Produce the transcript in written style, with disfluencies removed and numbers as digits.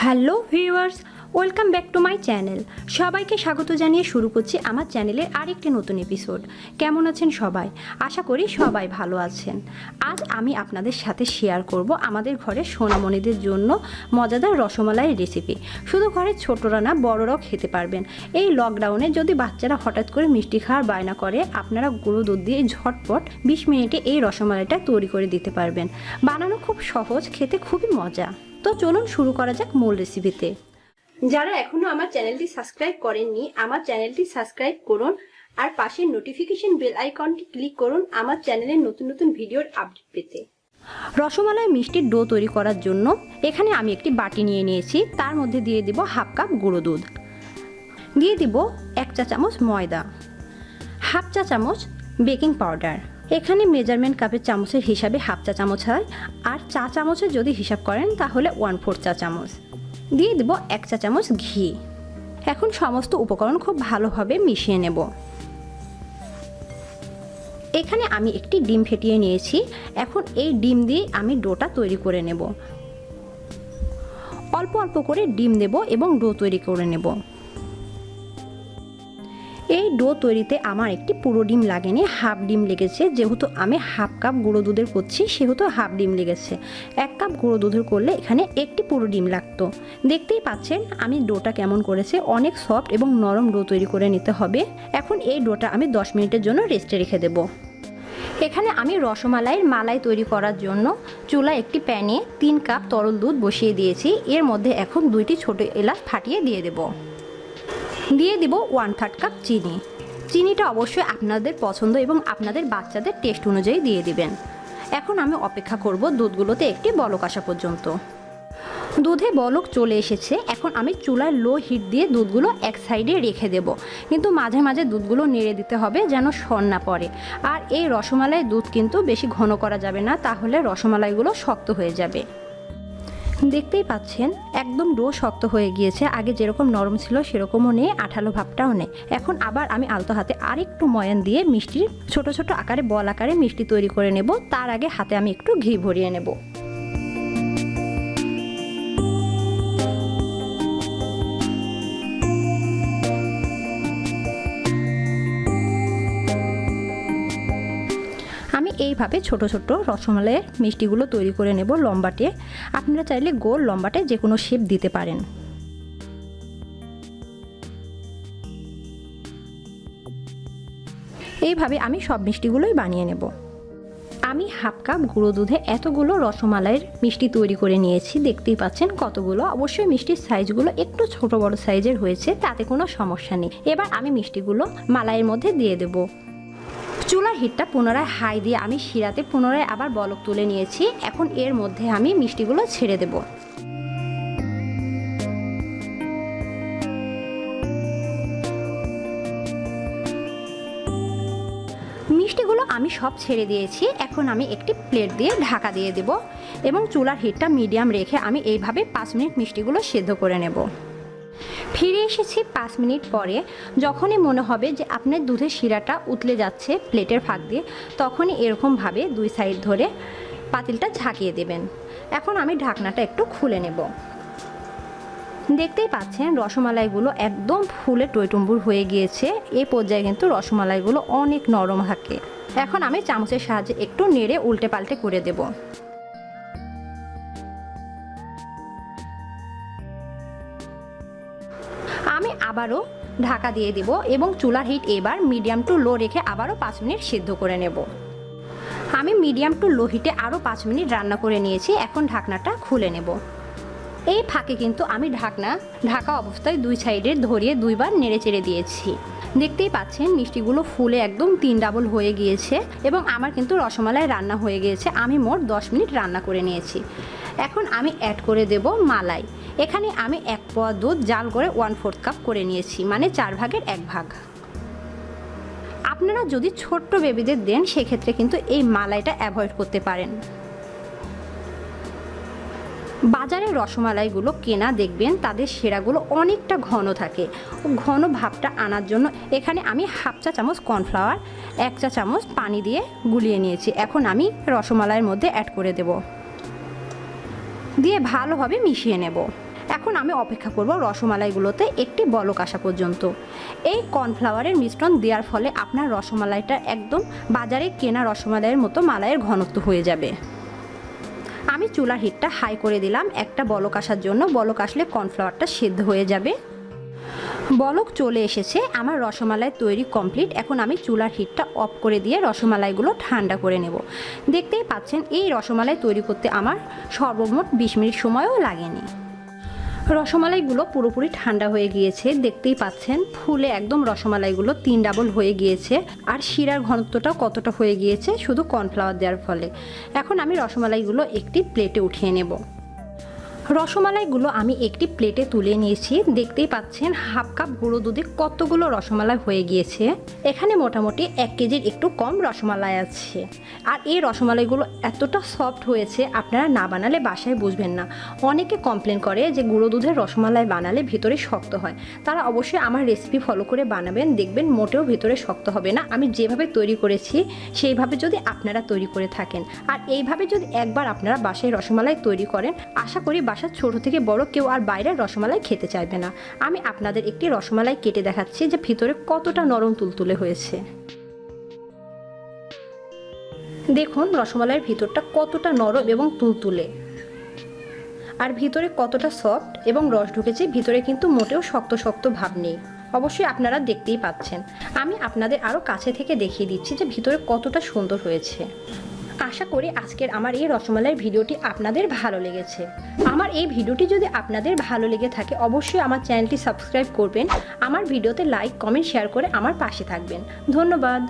Hello viewers, welcome back to my channel. সবাইকে স্বাগত জানিয়ে শুরু করছি আমার চ্যানেলের আরেকটি নতুন এপিসোড। কেমন আছেন সবাই? আশা করি সবাই ভালো আছেন। আজ আমি আপনাদের সাথে শেয়ার করব আমাদের ঘরের সোনামণিদের জন্য মজাদার রসমালাইয়ের রেসিপি। শুধু ঘরের ছোটরা না, বড়রাও খেতে পারবেন। এই লকডাউনে যদি বাচ্চারা হঠাৎ করে মিষ্টি খাওয়ার বায়না করে, আপনারা গুঁড়ো দুধ দিয়ে ঝটপট 20 মিনিটে এই রসমালাইটা তৈরি করে দিতে পারবেন। বানানো খুব সহজ, খেতে খুবই মজা। তো চলুন শুরু করা যাক মূল রেসিপিতে। যারা এখনো আমার চ্যানেলটি সাবস্ক্রাইব করেননি, আমার চ্যানেলটি সাবস্ক্রাইব করুন আর পাশের নোটিফিকেশন বেল আইকনটি ক্লিক করুন আমার চ্যানেলের নতুন নতুন ভিডিওর আপডেট পেতে। রসমালাই মিষ্টির ডো তৈরি করার জন্য এখানে আমি একটি বাটি নিয়ে নিয়েছি। তার মধ্যে দিয়ে দিব হাফ কাপ গুঁড়ো দুধ, দিয়ে দিব 1 চা চামচ ময়দা, হাফ চা চামচ বেকিং পাউডার। এখানে মেজারমেন্ট কাপের চামচের হিসাবে হাফ চা চামচ হয়, আর চা চামচের যদি হিসাব করেন তাহলে 1/4 চা চামচ। দিয়ে দেব 1 চা চামচ ঘি। এখন সমস্ত উপকরণ খুব ভালোভাবে মিশিয়ে নেব। এখানে আমি একটি ডিম ফেটিয়ে নিয়েছি। এখন এই ডিম দিয়ে আমি ডোটা তৈরি করে নেব। অল্প অল্প করে ডিম দেব এবং ডো তৈরি করে নেব। এই ডো তৈরিতে আমার একটি পুরো ডিম লাগেনি, হাফ ডিম লেগেছে। যেহেতু আমি হাফ কাপ গুঁড়ো দুধের করছি সেহেতু হাফ ডিম লেগেছে। 1 কাপ গুঁড়ো দুধের করলে এখানে একটি পুরো ডিম লাগতো। দেখতেই পাচ্ছেন আমি ডোটা কেমন করেছে, অনেক সফট এবং নরম ডো তৈরি করে নিতে হবে। এখন এই ডোটা আমি 10 মিনিটের জন্য রেস্টে রেখে দেব। এখানে আমি রসমালাইয়ের মালাই তৈরি করার জন্য চুলায় একটি প্যানে 3 কাপ তরল দুধ বসিয়ে দিয়েছি। এর মধ্যে এখন 2টি ছোট এলাচ ফাটিয়ে দিয়ে দেব। দিয়ে দিব 1/3 কাপ চিনি। চিনিটা অবশ্যই আপনাদের পছন্দ এবং আপনাদের বাচ্চাদের টেস্ট অনুযায়ী দিয়ে দিবেন। এখন আমি অপেক্ষা করব দুধগুলোতে একটি বলক আসা পর্যন্ত। দুধে বলক চলে এসেছে। এখন আমি চুলার লো হিট দিয়ে দুধগুলো এক সাইডে রেখে দেব, কিন্তু মাঝে মাঝে দুধগুলো নেড়ে দিতে হবে যেন সর না পড়ে। আর এই রসমালাইয়ের দুধ কিন্তু বেশি ঘন করা যাবে না, তাহলে রসমালাইগুলো শক্ত হয়ে যাবে। দেখতেই পাচ্ছেন একদম ডো শক্ত হয়ে গিয়েছে। আগে যেরকম নরম ছিল সেরকমও নেই, আঠালো ভাবটাও নেই। এখন আবার আমি আলতো হাতে আরেকটু ময়ান দিয়ে মিষ্টির ছোট ছোট আকারে বল আকারে মিষ্টি তৈরি করে নেব। তার আগে হাতে আমি একটু ঘি ভরিয়ে নেব। আমি এইভাবে ছোট ছোট রসমালাইয়ের মিষ্টিগুলো তৈরি করে নেব লম্বাটে। আপনারা চাইলে গোল লম্বাটে যে কোনো শেপ দিতে পারেন। এইভাবে আমি সব মিষ্টিগুলোই বানিয়ে নেব। আমি হাফ কাপ গুঁড়ো দুধে এতগুলো রসমালাইয়ের মিষ্টি তৈরি করে নিয়েছি। দেখতেই পাচ্ছেন কতগুলো। অবশ্যই মিষ্টির সাইজগুলো একটু ছোট বড় সাইজের হয়েছে, তাতে কোনো সমস্যা নেই। এবার আমি মিষ্টিগুলো মালাইয়ের মধ্যে দিয়ে দেব। চুলার হিটটা পুনরায় হাই দিয়ে আমি শিরাতে পুনরায় আবার বলক তুলে নিয়েছি। এখন এর মধ্যে আমি মিষ্টিগুলো ছেড়ে দেব। মিষ্টিগুলো আমি সব ছেড়ে দিয়েছি। এখন আমি একটি প্লেট দিয়ে ঢাকা দিয়ে দেব এবং চুলার হিটটা মিডিয়াম রেখে আমি এইভাবে 5 মিনিট মিষ্টিগুলো সেদ্ধ করে নেব। ফিরে এসেছি 5 মিনিট পরে। যখনই মনে হবে যে আপনার দুধের শিরাটা উতলে যাচ্ছে প্লেটের ফাঁক দিয়ে, তখনই এরকমভাবে 2 সাইড ধরে পাতিলটা ঝাঁকিয়ে দেবেন। এখন আমি ঢাকনাটা একটু খুলে নেব। দেখতেই পাচ্ছেন রসমালাইগুলো একদম ফুলে টইটুম্বুর হয়ে গিয়েছে। এই পর্যায়ে কিন্তু রসমালাইগুলো অনেক নরম থাকে। এখন আমি চামচের সাহায্যে একটু নেড়ে উল্টে পাল্টে করে দেব। আমি আবারও ঢাকা দিয়ে দেব এবং চুলার হিট এবার মিডিয়াম টু লো রেখে আবারও 5 মিনিট সিদ্ধ করে নেব। আমি মিডিয়াম টু লো হিটে আরও 5 মিনিট রান্না করে নিয়েছি। এখন ঢাকনাটা খুলে নেব। এই ফাঁকে কিন্তু আমি ঢাকা অবস্থায় 2 সাইডে ধরিয়ে 2 বার নেড়ে চেড়ে দিয়েছি। দেখতেই পাচ্ছেন মিষ্টিগুলো ফুলে একদম 3 ডাবল হয়ে গিয়েছে এবং আমার কিন্তু রসমালাই রান্না হয়ে গিয়েছে। আমি মোট 10 মিনিট রান্না করে নিয়েছি। এখন আমি অ্যাড করে দেব মালাই। এখানে আমি 1 পোয়া দুধ জাল করে 1/4 কাপ করে নিয়েছি, মানে 4 ভাগের 1 ভাগ। আপনারা যদি ছোট্ট বেবিদের দেন সেক্ষেত্রে কিন্তু এই মালাইটা অ্যাভয়েড করতে পারেন। বাজারে রসমালাইগুলো কেনা দেখবেন তাদের শিরাগুলো অনেকটা ঘন থাকে। ঘন ভাবটা আনার জন্য এখানে আমি হাফ চা চামচ কর্নফ্লাওয়ার 1 চা চামচ পানি দিয়ে গুলিয়ে নিয়েছি। এখন আমি রসমালাইয়ের মধ্যে অ্যাড করে দেব, দিয়ে ভালোভাবে মিশিয়ে নেব। এখন আমি অপেক্ষা করব রসমালাইগুলোতে একটি বলক আসা পর্যন্ত। এই কর্নফ্লাওয়ারের মিশ্রণ দেওয়ার ফলে আপনার রসমালাইটা একদম বাজারে কেনা রসমালাইয়ের মতো মালাইয়ের ঘনত্ব হয়ে যাবে। আমি চুলার হিটটা হাই করে দিলাম একটা বলক আসার জন্য। বলক আসলে কর্নফ্লাওয়ারটা সিদ্ধ হয়ে যাবে। বলক চলে এসেছে, আমার রসমালাই তৈরি কমপ্লিট। এখন আমি চুলার হিটটা অফ করে দিয়ে রসমালাইগুলো ঠান্ডা করে নেব। দেখতেই পাচ্ছেন এই রসমালাই তৈরি করতে আমার সর্বমোট 20 মিনিট সময়ও লাগেনি। রসমালাইগুলো পুরোপুরি ঠান্ডা হয়ে গিয়েছে, দেখতেই পাচ্ছেন ফুলে একদম রসমালাইগুলো 3 ডাবল হয়ে গিয়েছে। আর শিরার ঘনত্বটাও কতটা হয়ে গিয়েছে শুধু কর্নফ্লাওয়ার দেওয়ার ফলে। এখন আমি রসমালাইগুলো একটি প্লেটে উঠিয়ে নেব। রসমালাইগুলো আমি একটি প্লেটে তুলে নিয়েছি। দেখতেই পাচ্ছেন হাফ কাপ গুঁড়ো দুধে কতগুলো রসমালাই হয়ে গিয়েছে। এখানে মোটামুটি 1 কেজির একটু কম রসমালাই আছে। আর এই রসমালাইগুলো এতটা সফট হয়েছে আপনারা না বানালে বাসায় বুঝবেন না। অনেকে কমপ্লেন করে যে গুঁড়ো দুধের রসমালাই বানালে ভিতরে শক্ত হয়। তারা অবশ্যই আমার রেসিপি ফলো করে বানাবেন, দেখবেন মোটেও ভিতরে শক্ত হবে না। আমি যেভাবে তৈরি করেছি সেইভাবে যদি আপনারা তৈরি করে থাকেন আর এইভাবে যদি একবার আপনারা বাসায় রসমালাই তৈরি করেন, আশা করি বাসার ছোট থেকে বড় কেউ আর বাইরের রসমালাই খেতে চাইবে না। আমি আপনাদের একটি রসমালাই কেটে দেখাচ্ছি যে ভিতরে কতটা নরম তুলতুলে হয়েছে। দেখুন রসমালাইয়ের ভিতরটা কতটা নরম এবং তুলতুলে, আর ভিতরে কতটা সফট এবং রস ঢুকেছে। ভিতরে কিন্তু মোটেও শক্ত শক্ত ভাব নেই। অবশ্যই আপনারা দেখতেই পাচ্ছেন। আমি আপনাদের আরও কাছে থেকে দেখিয়ে দিচ্ছি যে ভিতরে কতটা সুন্দর হয়েছে। আশা করি আজকের আমার এই রসমালাইয়ের ভিডিওটি আপনাদের ভালো লেগেছে। আমার এই ভিডিওটি যদি আপনাদের ভালো লেগে থাকে অবশ্যই আমার চ্যানেলটি সাবস্ক্রাইব করবেন। আমার ভিডিওতে লাইক কমেন্ট শেয়ার করে আমার পাশে থাকবেন। ধন্যবাদ।